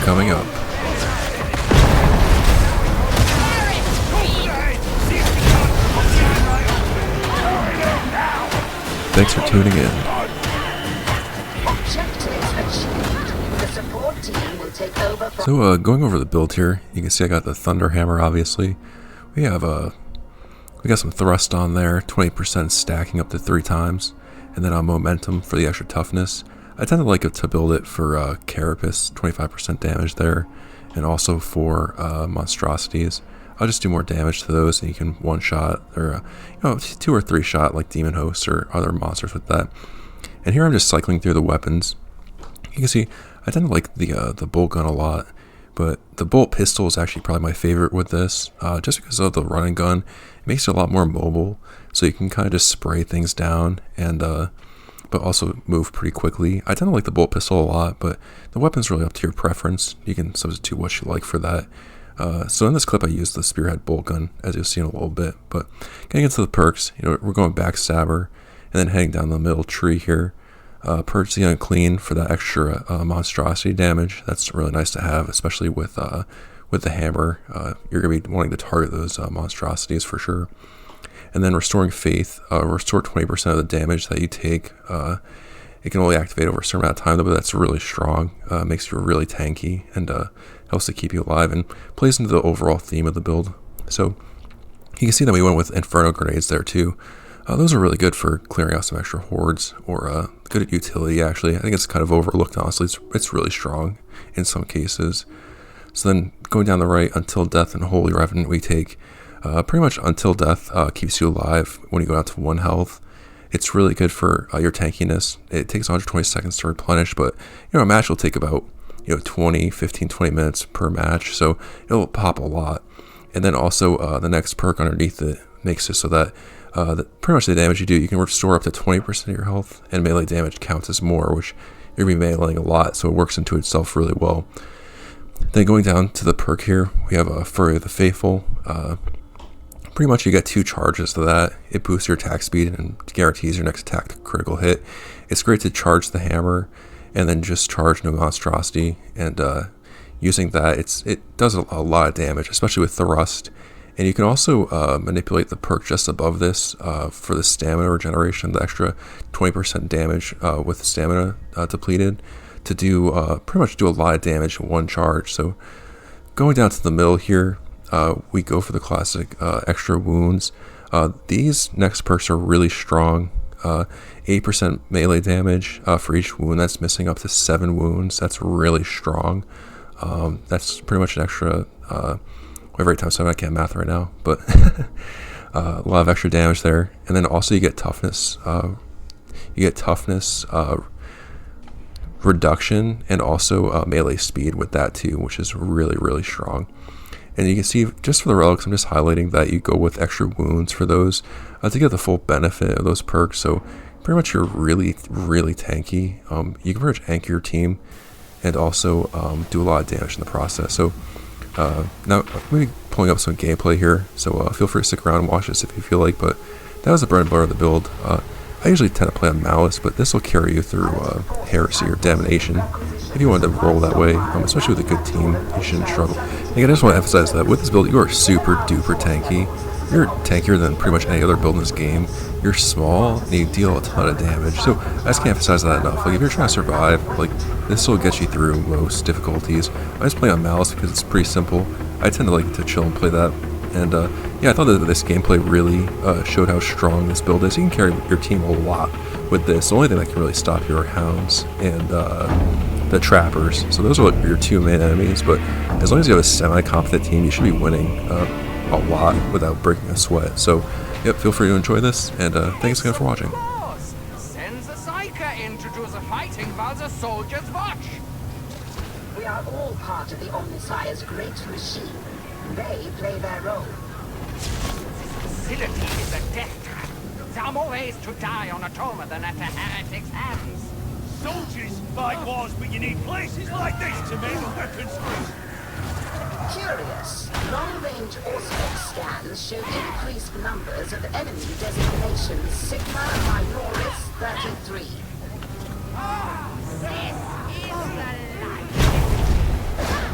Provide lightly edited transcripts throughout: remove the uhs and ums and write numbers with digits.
coming up. Thanks for tuning in. So going over the build here, you can see I got the Thunder Hammer. Obviously, we got some thrust on there, 20% stacking up to 3 times, and then on momentum for the extra toughness. I tend to like it to build it for Carapace, 25% damage there, and also for monstrosities. I'll just do more damage to those, and you can one shot or 2 or 3 shot like demon hosts or other monsters with that. And here I'm just cycling through the weapons. You can see I tend to like the bolt gun a lot, but the bolt pistol is actually probably my favorite with this, just because of the running gun. It makes it a lot more mobile, so you can kind of just spray things down and but also move pretty quickly. I tend to like the bolt pistol a lot, but the weapon's really up to your preference. You can substitute what you like for that. So in this clip I used the Spearhead bolt gun, as you'll see in a little bit. But getting into the perks, we're going Backstabber, and then heading down the middle tree here. Purge the Unclean for that extra monstrosity damage. That's really nice to have, especially with the hammer. You're going to be wanting to target those monstrosities for sure. And then Restoring Faith, restore 20% of the damage that you take. It can only activate over a certain amount of time, though, but that's really strong. Makes you really tanky and helps to keep you alive and plays into the overall theme of the build. So you can see that we went with Inferno Grenades there too. Those are really good for clearing out some extra hordes, or good at utility actually. I think it's kind of overlooked, honestly. It's really strong in some cases. So then going down the right, Until Death and Holy Revenant, we take pretty much Until Death keeps you alive when you go down to 1 health. It's really good for your tankiness. It takes 120 seconds to replenish, but a match will take about 20 minutes per match, so it'll pop a lot. And then also the next perk underneath it makes it so that pretty much the damage you do, you can restore up to 20% of your health, and melee damage counts as more, which you're going to be meleeing a lot, so it works into itself really well. Then going down to the perk here, we have Fury of the Faithful. Pretty much you get 2 charges to that. It boosts your attack speed and guarantees your next attack to critical hit. It's great to charge the hammer and then just charge no monstrosity, and using that it does a lot of damage, especially with thrust. And you can also manipulate the perk just above this for the stamina regeneration, the extra 20% damage with stamina depleted, to do pretty much do a lot of damage in 1 charge. So going down to the middle here, we go for the classic extra wounds. These next perks are really strong. 8% melee damage for each wound. That's missing up to 7 wounds. That's really strong. That's pretty much an extra whatever 8 times 7, I can't math right now, but a lot of extra damage there. And then also you get toughness. Reduction, and also melee speed with that too, which is really, really strong. And you can see, just for the relics, I'm just highlighting that you go with extra wounds for those to get the full benefit of those perks. So pretty much you're really, really tanky. You can pretty much anchor your team and also do a lot of damage in the process. So now I'm going to be pulling up some gameplay here, so feel free to stick around and watch this if you feel like, but that was the bread and butter of the build. I usually tend to play on Malice, but this will carry you through Heresy or Damnation if you wanted to roll that way, especially with a good team. You shouldn't struggle. Again, I just want to emphasize that with this build, you are super duper tanky. You're tankier than pretty much any other build in this game. You're small and you deal a ton of damage, so I just can't emphasize that enough. Like, if you're trying to survive, like, this will get you through most difficulties. I just play on Malice because it's pretty simple. I tend to like to chill and play that. And yeah, I thought that this gameplay really showed how strong this build is. You can carry your team a lot with this. The only thing that can really stop you are hounds and the trappers. So those are like your 2 main enemies, but as long as you have a semi-competent team, you should be winning a lot without breaking a sweat. So yep, feel free to enjoy this, and thanks again for watching. Send the Psyker in to do the fighting while the soldiers watch. We are all part of the Omnissiah's great machine. They play their role. This facility is a death trap. There are more ways to die on Atoma than at a heretic's hands. Soldiers fight wars, but you need places like this to make the weapons free. Curious. Long-range Auspex scans show increased numbers of enemy designations Sigma Minoris 33. This is the life.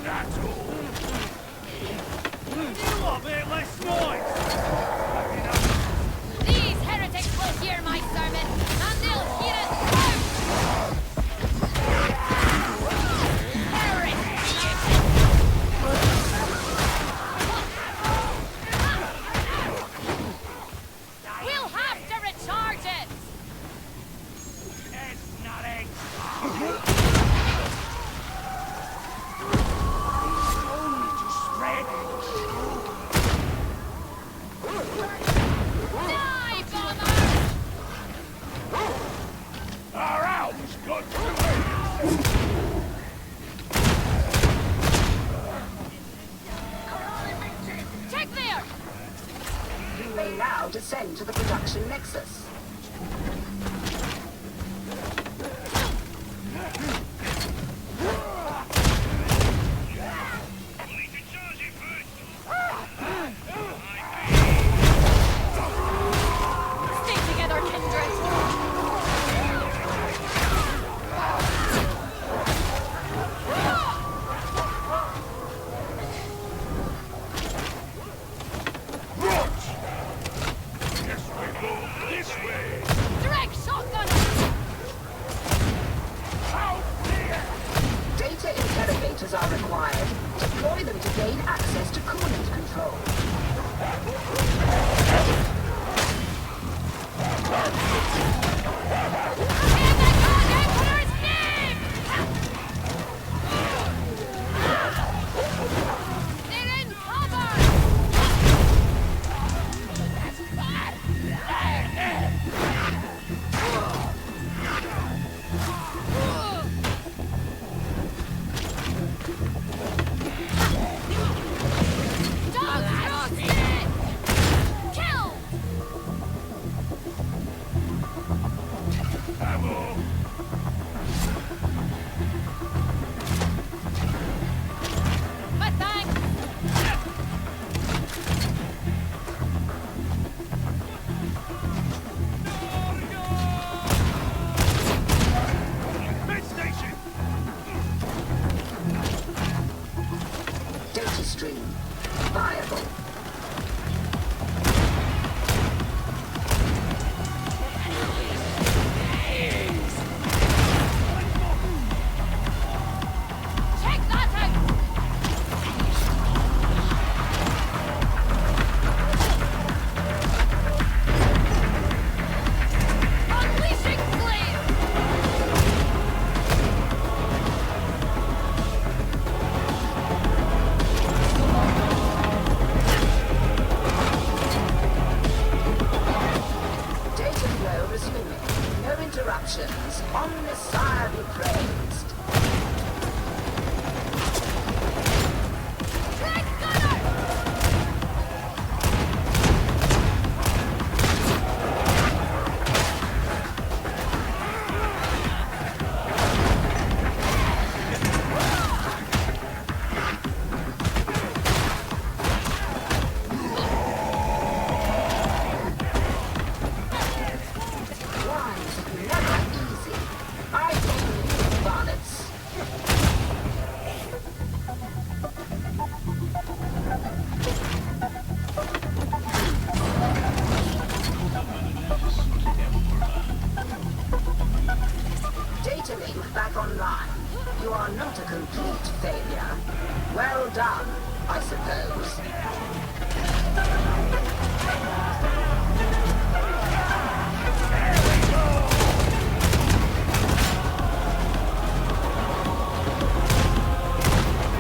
That's all. You lot make less noise. These heretics will hear my sermon, and they'll hear it too! We'll have to recharge it! It's nothing. Only to spread. Die, bomber! Our owl's got to it. Check there! You may now descend to the production nexus. Stay together, kindred! Yes, we go this way. Direct shotgunner! Out here. Data interrogators are required. Deploy them to gain access to coolant control. In the God Emperor's name! They're in cover! Dogs roasted! Kill! Ammo. But thanks! Mid station. Data stream. Viable. Check that out! Unleashing flame! Data flow resuming. No interruptions. Omnissiah be praised. Direct gunner! Lines never easy. I believe in varlets. Data link back online. You are not a complete failure. Well done, I suppose.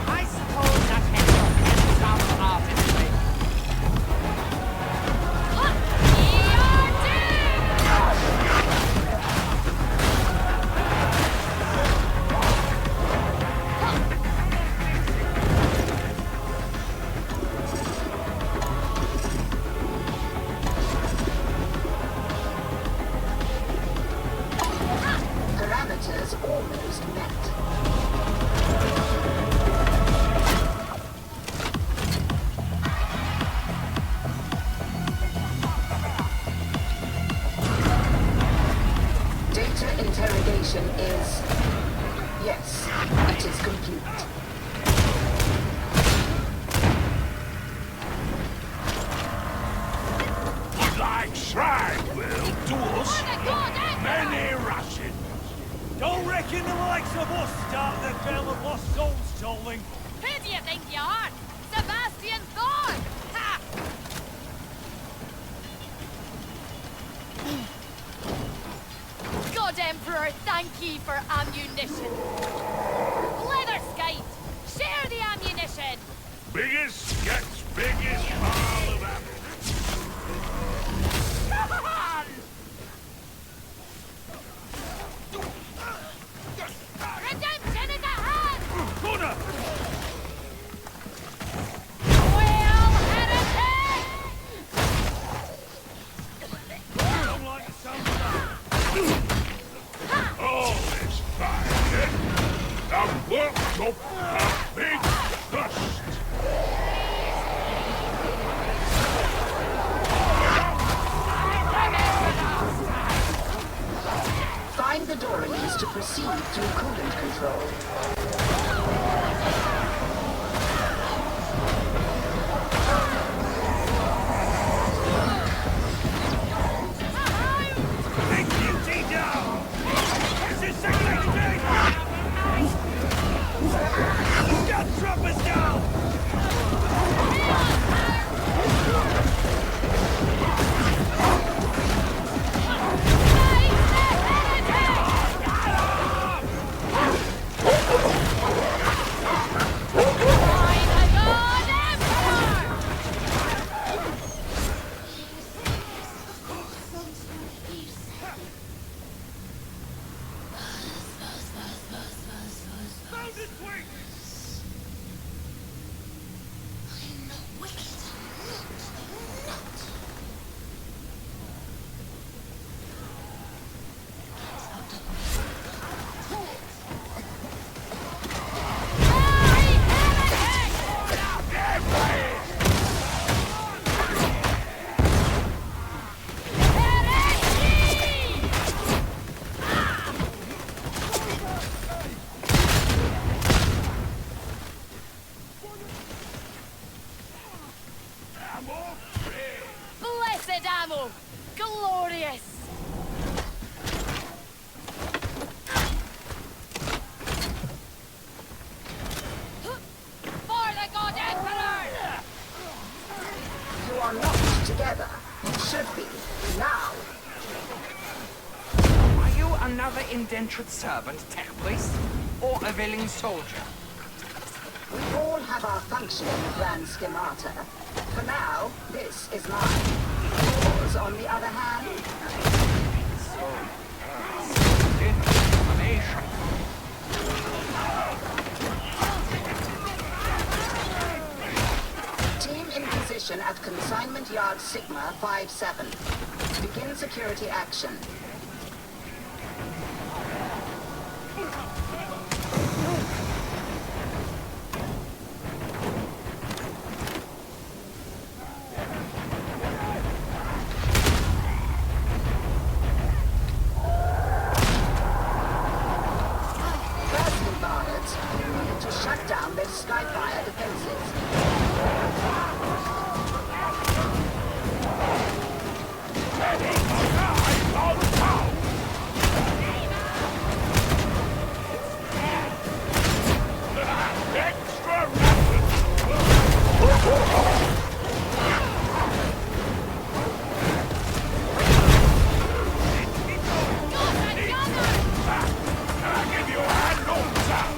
I suppose that can help some artistry. start the bell of lost souls tolling. Who do you think you are? Sebastian Thorne! Ha! God Emperor, thank ye for ammunition. Leather Skite, share the ammunition! Biggest gets biggest pile of ammo. Come on! Redemption is at hand! Gunner! Well, heretic! Don't like the sound of that. All this fire, the works of a big dust. Find the doorways to proceed through coolant control. Big beauty down! This is second day! Got troopers down! Found his wings! Blessed ammo! Glorious! For the God Emperor! You are not together. You should be. Now. Are you another indentured servant, tech priest, or a willing soldier? We all have our functioning grand schemata. For now, this is mine. Yours, on the other hand, Information. team in position at Consignment Yard Sigma 57. Begin security action. Firstly, Barnett, you need to shut down their skyfire defenses. Extra rapid! I'll give you a hand on top!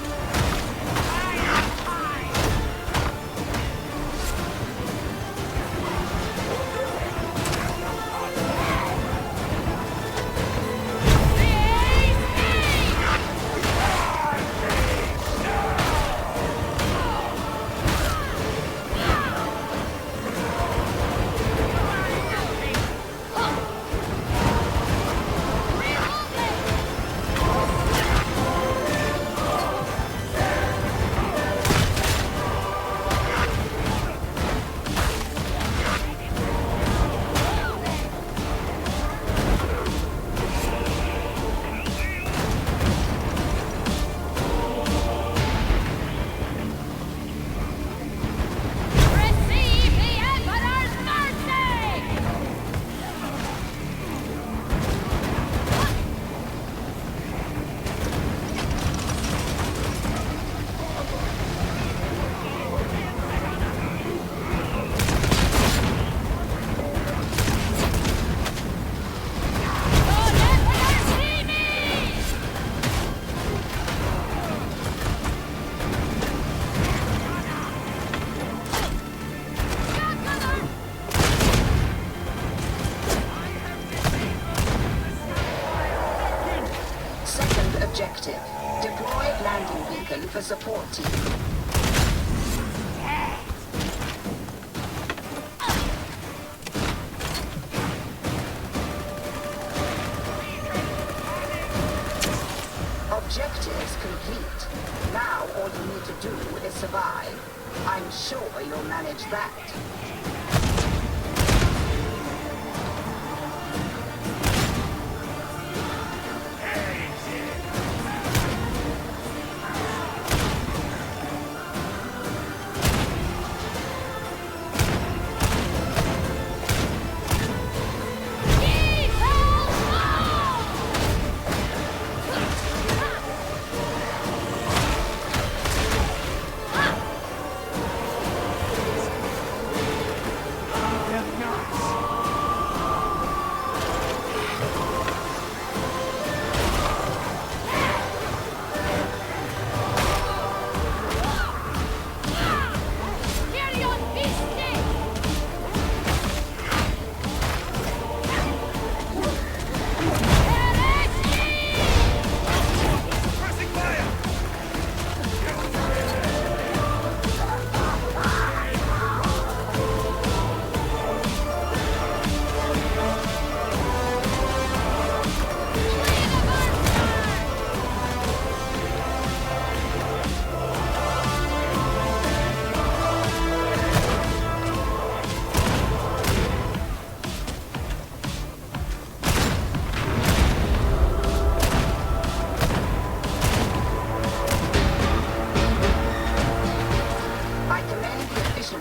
survive, I'm sure you'll manage that.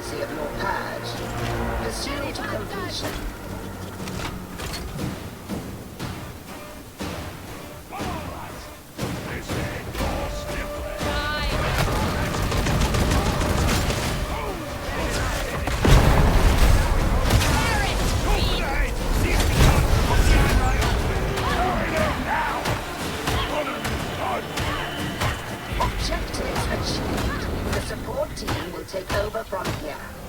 Of your purge. Pursue to completion. Objectives achieved. The support team will take over from here.